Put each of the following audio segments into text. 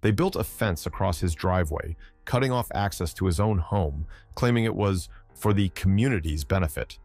They built a fence across his driveway, cutting off access to his own home, claiming it was for the community's benefit.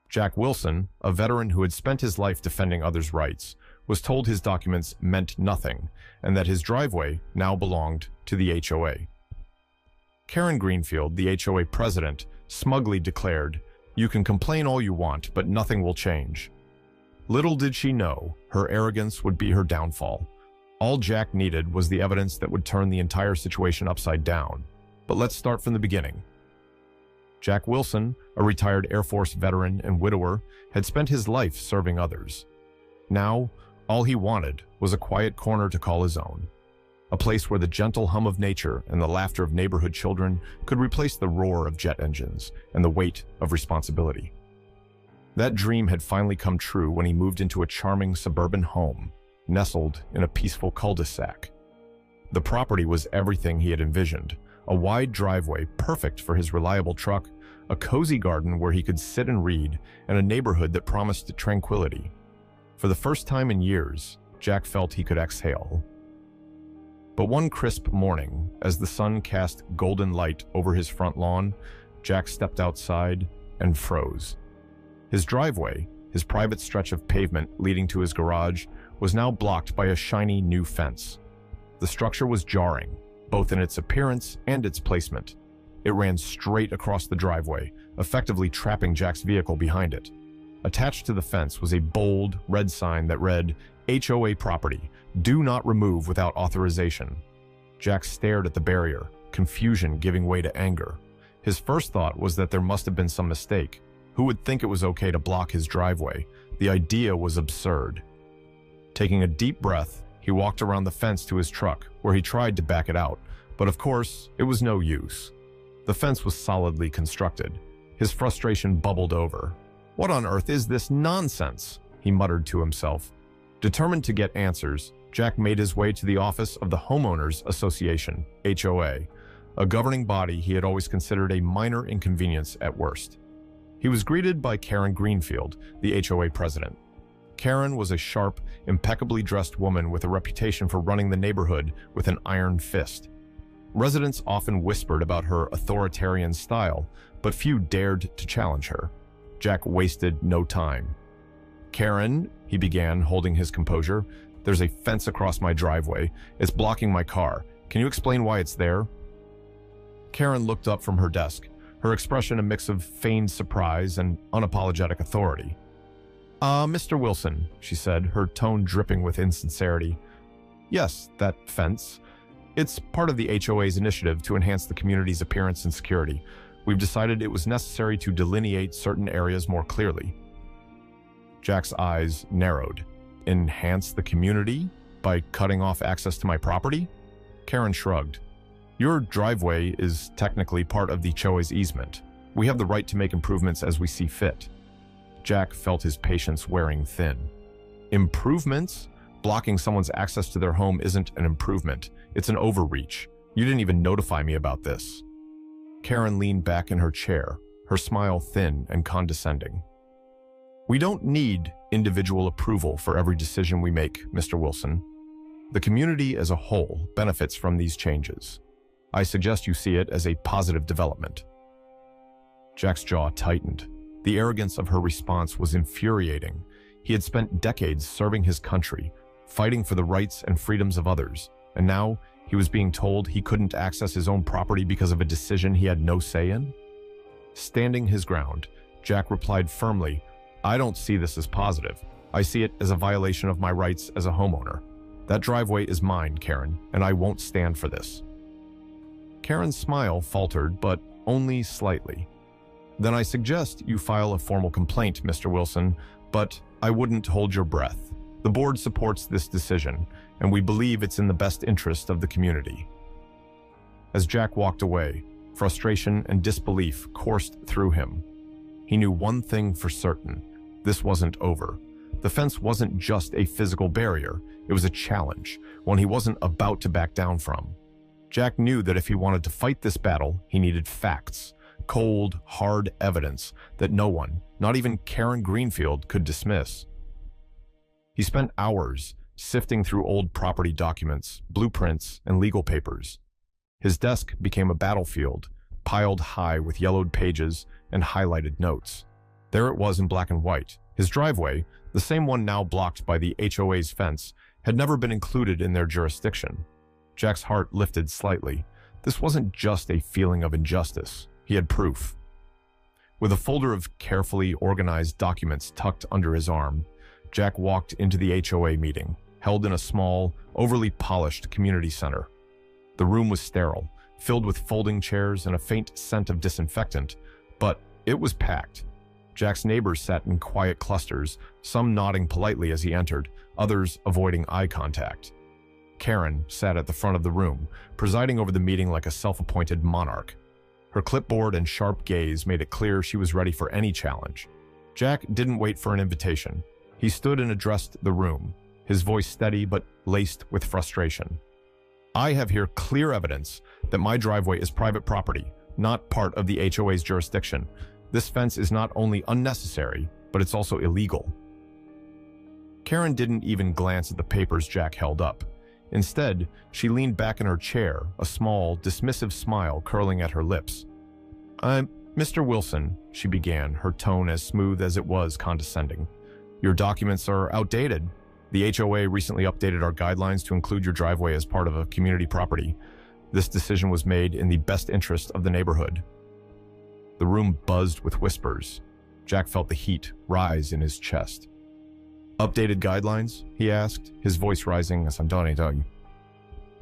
Jack Wilson, a veteran who had spent his life defending others' rights, was told his documents meant nothing and that his driveway now belonged to the HOA. Karen Greenfield, the HOA president, smugly declared, "You can complain all you want, but nothing will change." Little did she know, her arrogance would be her downfall. All Jack needed was the evidence that would turn the entire situation upside down. But let's start from the beginning. Jack Wilson, a retired Air Force veteran and widower, had spent his life serving others. Now, all he wanted was a quiet corner to call his own. A place where the gentle hum of nature and the laughter of neighborhood children could replace the roar of jet engines and the weight of responsibility. That dream had finally come true when he moved into a charming suburban home, nestled in a peaceful cul-de-sac. The property was everything he had envisioned: a wide driveway perfect for his reliable truck, a cozy garden where he could sit and read, and a neighborhood that promised tranquility. For the first time in years, Jack felt he could exhale. But one crisp morning, as the sun cast golden light over his front lawn, Jack stepped outside and froze. His driveway, his private stretch of pavement leading to his garage, was now blocked by a shiny new fence. The structure was jarring, both in its appearance and its placement. It ran straight across the driveway, effectively trapping Jack's vehicle behind it. Attached to the fence was a bold red sign that read, "HOA property. Do not remove without authorization." Jack stared at the barrier, confusion giving way to anger. His first thought was that there must have been some mistake. Who would think it was okay to block his driveway? The idea was absurd. Taking a deep breath, he walked around the fence to his truck, where he tried to back it out, but of course, it was no use. The fence was solidly constructed. His frustration bubbled over. "What on earth is this nonsense?" he muttered to himself. Determined to get answers, Jack made his way to the office of the Homeowners Association, HOA, a governing body he had always considered a minor inconvenience at worst. He was greeted by Karen Greenfield, the HOA president. Karen was a sharp, impeccably dressed woman with a reputation for running the neighborhood with an iron fist. Residents often whispered about her authoritarian style, but few dared to challenge her. Jack wasted no time. "Karen," he began, holding his composure, "there's a fence across my driveway. It's blocking my car. Can you explain why it's there?" Karen looked up from her desk, her expression a mix of feigned surprise and unapologetic authority. Mr. Wilson," she said, her tone dripping with insincerity. "Yes, that fence. It's part of the HOA's initiative to enhance the community's appearance and security. We've decided it was necessary to delineate certain areas more clearly." Jack's eyes narrowed. "Enhance the community? By cutting off access to my property?" Karen shrugged. "Your driveway is technically part of the HOA's easement. We have the right to make improvements as we see fit." Jack felt his patience wearing thin. "Improvements? Blocking someone's access to their home isn't an improvement. It's an overreach. You didn't even notify me about this." Karen leaned back in her chair, her smile thin and condescending. "We don't need individual approval for every decision we make, Mr. Wilson. The community as a whole benefits from these changes. I suggest you see it as a positive development." Jack's jaw tightened. The arrogance of her response was infuriating. He had spent decades serving his country, fighting for the rights and freedoms of others, and now he was being told he couldn't access his own property because of a decision he had no say in? Standing his ground, Jack replied firmly, "I don't see this as positive. I see it as a violation of my rights as a homeowner. That driveway is mine, Karen, and I won't stand for this." Karen's smile faltered, but only slightly. "Then I suggest you file a formal complaint, Mr. Wilson, but I wouldn't hold your breath. The board supports this decision, and we believe it's in the best interest of the community." As Jack walked away, frustration and disbelief coursed through him. He knew one thing for certain: this wasn't over. The fence wasn't just a physical barrier, it was a challenge, one he wasn't about to back down from. Jack knew that if he wanted to fight this battle, he needed facts, cold, hard evidence that no one, not even Karen Greenfield, could dismiss. He spent hours sifting through old property documents, blueprints, and legal papers. His desk became a battlefield, piled high with yellowed pages and highlighted notes. There it was in black and white. His driveway, the same one now blocked by the HOA's fence, had never been included in their jurisdiction. Jack's heart lifted slightly. This wasn't just a feeling of injustice. He had proof. With a folder of carefully organized documents tucked under his arm, Jack walked into the HOA meeting, held in a small, overly polished community center. The room was sterile, filled with folding chairs and a faint scent of disinfectant, but it was packed. Jack's neighbors sat in quiet clusters, some nodding politely as he entered, others avoiding eye contact. Karen sat at the front of the room, presiding over the meeting like a self-appointed monarch. Her clipboard and sharp gaze made it clear she was ready for any challenge. Jack didn't wait for an invitation. He stood and addressed the room, his voice steady but laced with frustration. I have here clear evidence that my driveway is private property, not part of the HOA's jurisdiction. This fence is not only unnecessary, but it's also illegal. Karen didn't even glance at the papers Jack held up. Instead, she leaned back in her chair, a small, dismissive smile curling at her lips. Mr. Wilson, she began, her tone as smooth as it was condescending. Your documents are outdated. The HOA recently updated our guidelines to include your driveway as part of a community property. This decision was made in the best interest of the neighborhood. The room buzzed with whispers. Jack felt the heat rise in his chest. Updated guidelines? He asked, his voice rising as I'm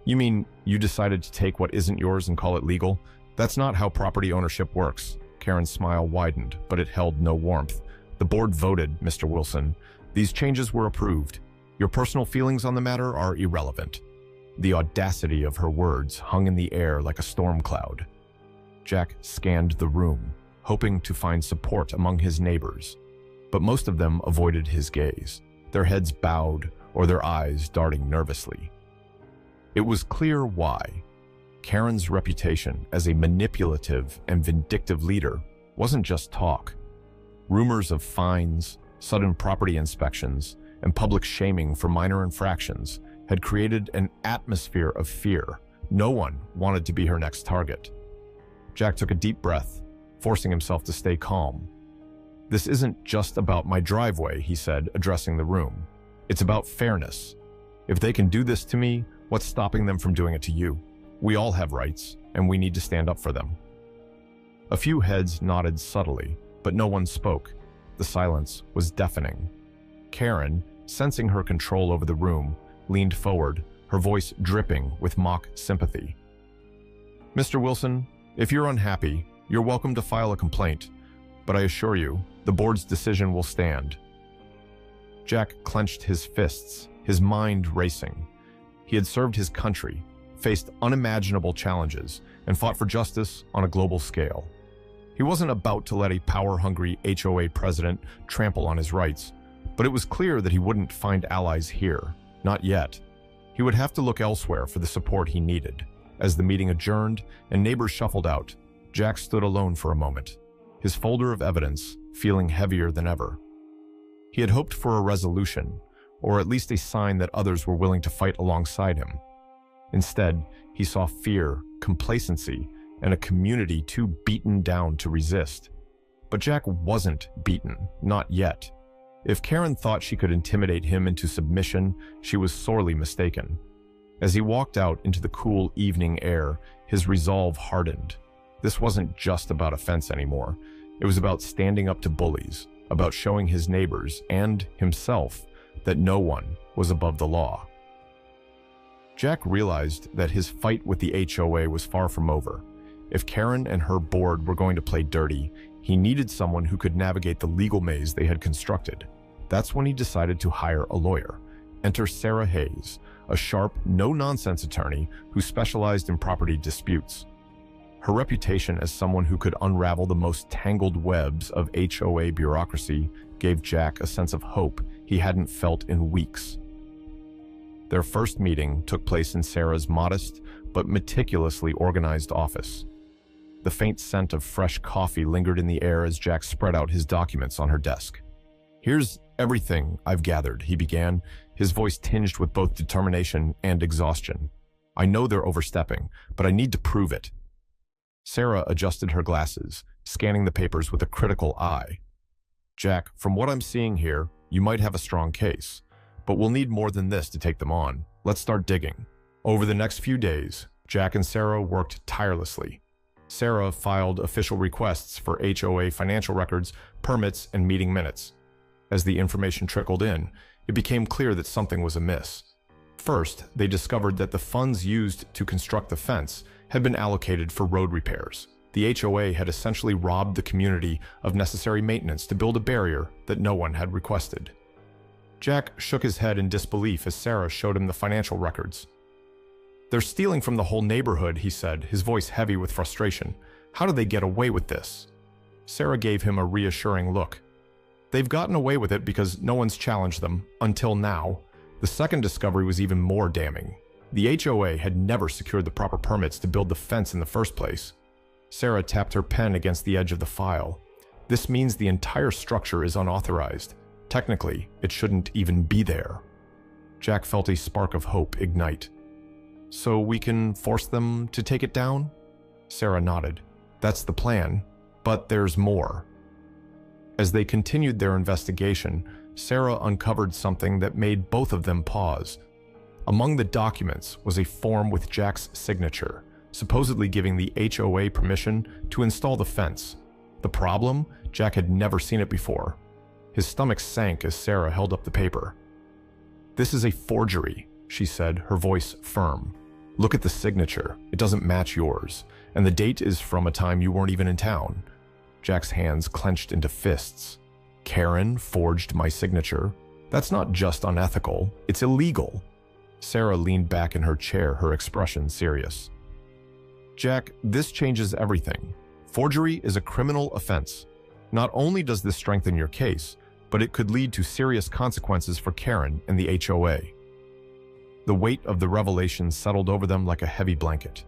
You mean you decided to take what isn't yours and call it legal? That's not how property ownership works. Karen's smile widened, but it held no warmth. The board voted, Mr. Wilson. These changes were approved. Your personal feelings on the matter are irrelevant. The audacity of her words hung in the air like a storm cloud. Jack scanned the room, hoping to find support among his neighbors, but most of them avoided his gaze, their heads bowed or their eyes darting nervously. It was clear why. Karen's reputation as a manipulative and vindictive leader wasn't just talk. Rumors of fines, sudden property inspections, and public shaming for minor infractions had created an atmosphere of fear. No one wanted to be her next target. Jack took a deep breath, forcing himself to stay calm. This isn't just about my driveway, he said, addressing the room. It's about fairness. If they can do this to me, what's stopping them from doing it to you? We all have rights, and we need to stand up for them. A few heads nodded subtly, but no one spoke. The silence was deafening. Karen, sensing her control over the room, leaned forward, her voice dripping with mock sympathy. Mr. Wilson, if you're unhappy, you're welcome to file a complaint, but I assure you, the board's decision will stand. Jack clenched his fists, his mind racing. He had served his country, faced unimaginable challenges, and fought for justice on a global scale. He wasn't about to let a power-hungry HOA president trample on his rights, but it was clear that he wouldn't find allies here, not yet. He would have to look elsewhere for the support he needed. As the meeting adjourned and neighbors shuffled out, Jack stood alone for a moment, his folder of evidence feeling heavier than ever. He had hoped for a resolution, or at least a sign that others were willing to fight alongside him. Instead, he saw fear, complacency, and a community too beaten down to resist. But Jack wasn't beaten, not yet. If Karen thought she could intimidate him into submission, she was sorely mistaken. As he walked out into the cool evening air, his resolve hardened. This wasn't just about a fence anymore. It was about standing up to bullies, about showing his neighbors and himself that no one was above the law. Jack realized that his fight with the HOA was far from over. If Karen and her board were going to play dirty, he needed someone who could navigate the legal maze they had constructed. That's when he decided to hire a lawyer. Enter Sarah Hayes, a sharp, no-nonsense attorney who specialized in property disputes. Her reputation as someone who could unravel the most tangled webs of HOA bureaucracy gave Jack a sense of hope he hadn't felt in weeks. Their first meeting took place in Sarah's modest but meticulously organized office. The faint scent of fresh coffee lingered in the air as Jack spread out his documents on her desk. Here's "Everything I've gathered," he began, his voice tinged with both determination and exhaustion. "I know they're overstepping, but I need to prove it." Sarah adjusted her glasses, scanning the papers with a critical eye. "Jack, from what I'm seeing here, you might have a strong case, but we'll need more than this to take them on. Let's start digging." Over the next few days, Jack and Sarah worked tirelessly. Sarah filed official requests for HOA financial records, permits, and meeting minutes. As the information trickled in, it became clear that something was amiss. First, they discovered that the funds used to construct the fence had been allocated for road repairs. The HOA had essentially robbed the community of necessary maintenance to build a barrier that no one had requested. Jack shook his head in disbelief as Sarah showed him the financial records. "They're stealing from the whole neighborhood," he said, his voice heavy with frustration. "How do they get away with this?" Sarah gave him a reassuring look. "They've gotten away with it because no one's challenged them, until now." The second discovery was even more damning. The HOA had never secured the proper permits to build the fence in the first place. Sarah tapped her pen against the edge of the file. "This means the entire structure is unauthorized. Technically, it shouldn't even be there." Jack felt a spark of hope ignite. "So we can force them to take it down?" Sarah nodded. "That's the plan, but there's more." As they continued their investigation, Sarah uncovered something that made both of them pause. Among the documents was a form with Jack's signature, supposedly giving the HOA permission to install the fence. The problem? Jack had never seen it before. His stomach sank as Sarah held up the paper. "This is a forgery," she said, her voice firm. "Look at the signature. It doesn't match yours, and the date is from a time you weren't even in town." Jack's hands clenched into fists. "Karen forged my signature? That's not just unethical, it's illegal." Sarah leaned back in her chair, her expression serious. "Jack, this changes everything. Forgery is a criminal offense. Not only does this strengthen your case, but it could lead to serious consequences for Karen and the HOA." The weight of the revelation settled over them like a heavy blanket.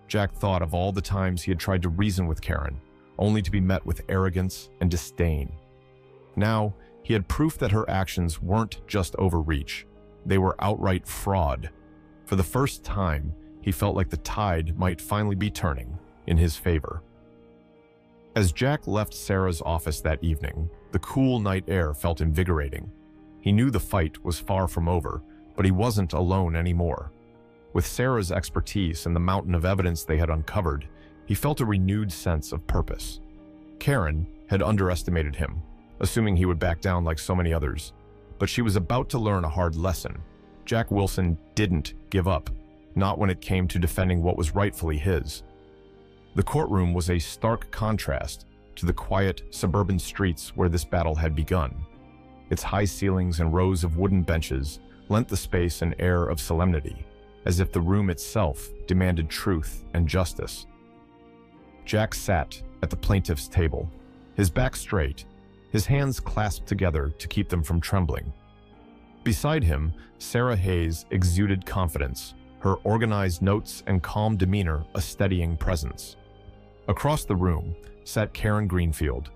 Jack thought of all the times he had tried to reason with Karen, only to be met with arrogance and disdain. Now, he had proof that her actions weren't just overreach. They were outright fraud. For the first time, he felt like the tide might finally be turning in his favor. As Jack left Sarah's office that evening, the cool night air felt invigorating. He knew the fight was far from over, but he wasn't alone anymore. With Sarah's expertise and the mountain of evidence they had uncovered, he felt a renewed sense of purpose. Karen had underestimated him, assuming he would back down like so many others. But she was about to learn a hard lesson. Jack Wilson didn't give up, not when it came to defending what was rightfully his. The courtroom was a stark contrast to the quiet, suburban streets where this battle had begun. Its high ceilings and rows of wooden benches lent the space an air of solemnity, as if the room itself demanded truth and justice. Jack sat at the plaintiff's table, his back straight, his hands clasped together to keep them from trembling. Beside him, Sarah Hayes exuded confidence, her organized notes and calm demeanor a steadying presence. Across the room sat Karen Greenfield,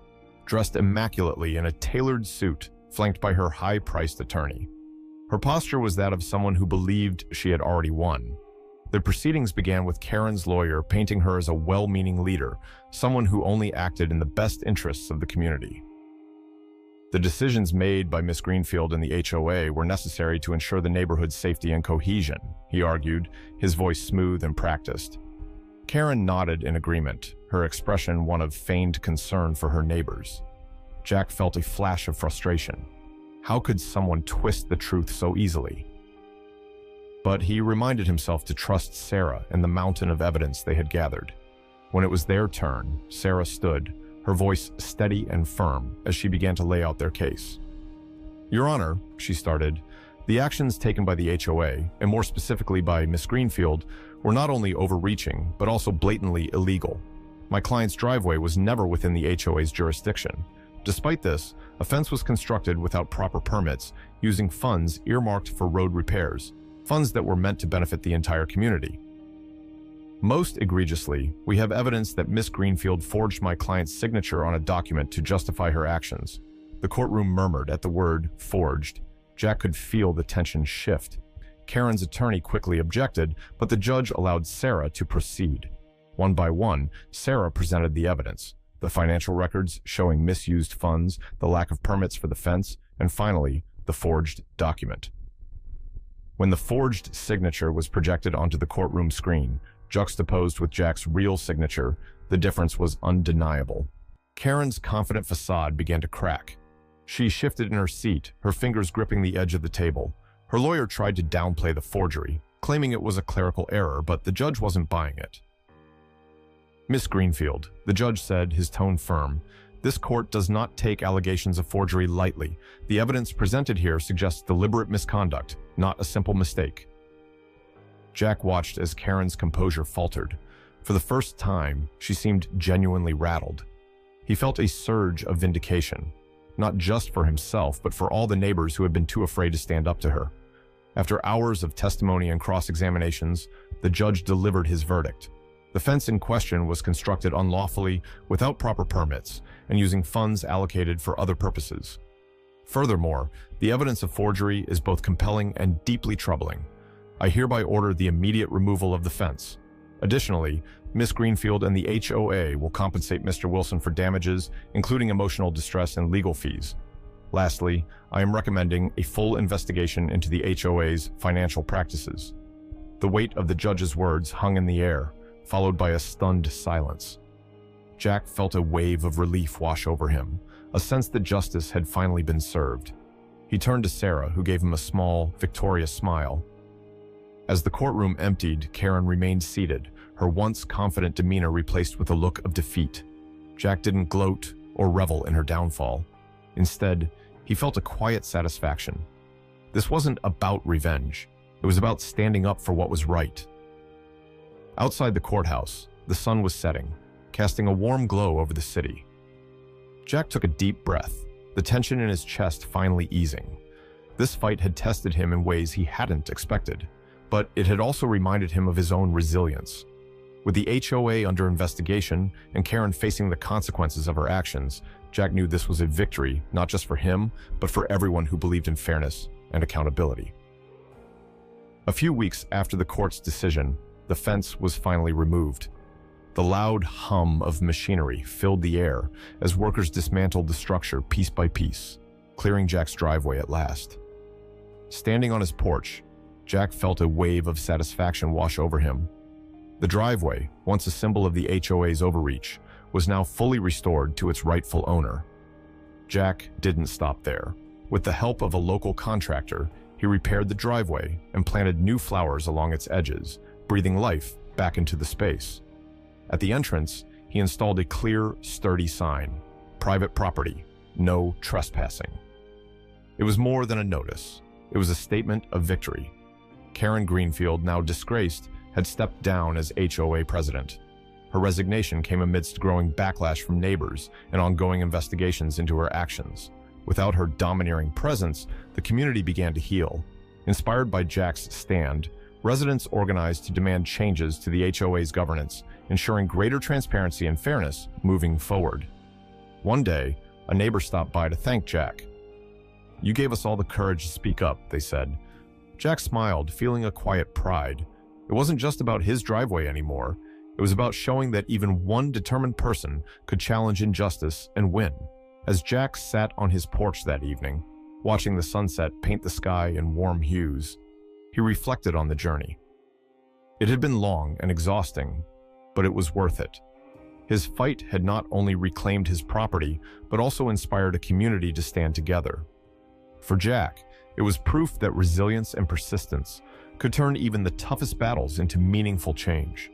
dressed immaculately in a tailored suit flanked by her high-priced attorney. Her posture was that of someone who believed she had already won. The proceedings began with Karen's lawyer painting her as a well-meaning leader, someone who only acted in the best interests of the community. The decisions made by Miss Greenfield and the HOA were necessary to ensure the neighborhood's safety and cohesion, he argued, his voice smooth and practiced. Karen nodded in agreement, her expression one of feigned concern for her neighbors. Jack felt a flash of frustration. How could someone twist the truth so easily? But he reminded himself to trust Sarah and the mountain of evidence they had gathered. When it was their turn, Sarah stood, her voice steady and firm as she began to lay out their case. "Your Honor," she started, "the actions taken by the HOA, and more specifically by Miss Greenfield, were not only overreaching, but also blatantly illegal. My client's driveway was never within the HOA's jurisdiction. Despite this, a fence was constructed without proper permits, using funds earmarked for road repairs, funds that were meant to benefit the entire community. Most egregiously, we have evidence that Miss Greenfield forged my client's signature on a document to justify her actions. The courtroom murmured at the word forged. Jack could feel the tension shift. Karen's attorney quickly objected, but the judge allowed Sarah to proceed. One by one, Sarah presented the evidence: the financial records showing misused funds, the lack of permits for the fence, and finally, the forged document. When the forged signature was projected onto the courtroom screen, juxtaposed with Jack's real signature, the difference was undeniable. Karen's confident facade began to crack. She shifted in her seat, her fingers gripping the edge of the table. Her lawyer tried to downplay the forgery, claiming it was a clerical error, but the judge wasn't buying it. "Miss Greenfield," the judge said, his tone firm, "this court does not take allegations of forgery lightly. The evidence presented here suggests deliberate misconduct, not a simple mistake." Jack watched as Karen's composure faltered. For the first time, she seemed genuinely rattled. He felt a surge of vindication, not just for himself, but for all the neighbors who had been too afraid to stand up to her. After hours of testimony and cross-examinations, the judge delivered his verdict. The fence in question was constructed unlawfully, without proper permits, and using funds allocated for other purposes. Furthermore, the evidence of forgery is both compelling and deeply troubling. I hereby order the immediate removal of the fence. Additionally, Miss Greenfield and the HOA will compensate Mr. Wilson for damages, including emotional distress and legal fees. Lastly, I am recommending a full investigation into the HOA's financial practices. The weight of the judge's words hung in the air, followed by a stunned silence. Jack felt a wave of relief wash over him, a sense that justice had finally been served. He turned to Sarah, who gave him a small, victorious smile. As the courtroom emptied, Karen remained seated, her once confident demeanor replaced with a look of defeat. Jack didn't gloat or revel in her downfall. Instead, he felt a quiet satisfaction. This wasn't about revenge. It was about standing up for what was right. Outside the courthouse, the sun was setting, casting a warm glow over the city. Jack took a deep breath, the tension in his chest finally easing. This fight had tested him in ways he hadn't expected, but it had also reminded him of his own resilience. With the HOA under investigation and Karen facing the consequences of her actions, Jack knew this was a victory, not just for him, but for everyone who believed in fairness and accountability. A few weeks after the court's decision, the fence was finally removed. The loud hum of machinery filled the air as workers dismantled the structure piece by piece, clearing Jack's driveway at last. Standing on his porch, Jack felt a wave of satisfaction wash over him. The driveway, once a symbol of the HOA's overreach, was now fully restored to its rightful owner. Jack didn't stop there. With the help of a local contractor, he repaired the driveway and planted new flowers along its edges, breathing life back into the space. At the entrance, he installed a clear, sturdy sign: "Private property, no trespassing." It was more than a notice. It was a statement of victory. Karen Greenfield, now disgraced, had stepped down as HOA president. Her resignation came amidst growing backlash from neighbors and ongoing investigations into her actions. Without her domineering presence, the community began to heal. Inspired by Jack's stand, residents organized to demand changes to the HOA's governance, ensuring greater transparency and fairness moving forward. One day, a neighbor stopped by to thank Jack. "You gave us all the courage to speak up," they said. Jack smiled, feeling a quiet pride. It wasn't just about his driveway anymore. It was about showing that even one determined person could challenge injustice and win. As Jack sat on his porch that evening, watching the sunset paint the sky in warm hues, he reflected on the journey. It had been long and exhausting, but it was worth it. His fight had not only reclaimed his property, but also inspired a community to stand together. For Jack, it was proof that resilience and persistence could turn even the toughest battles into meaningful change.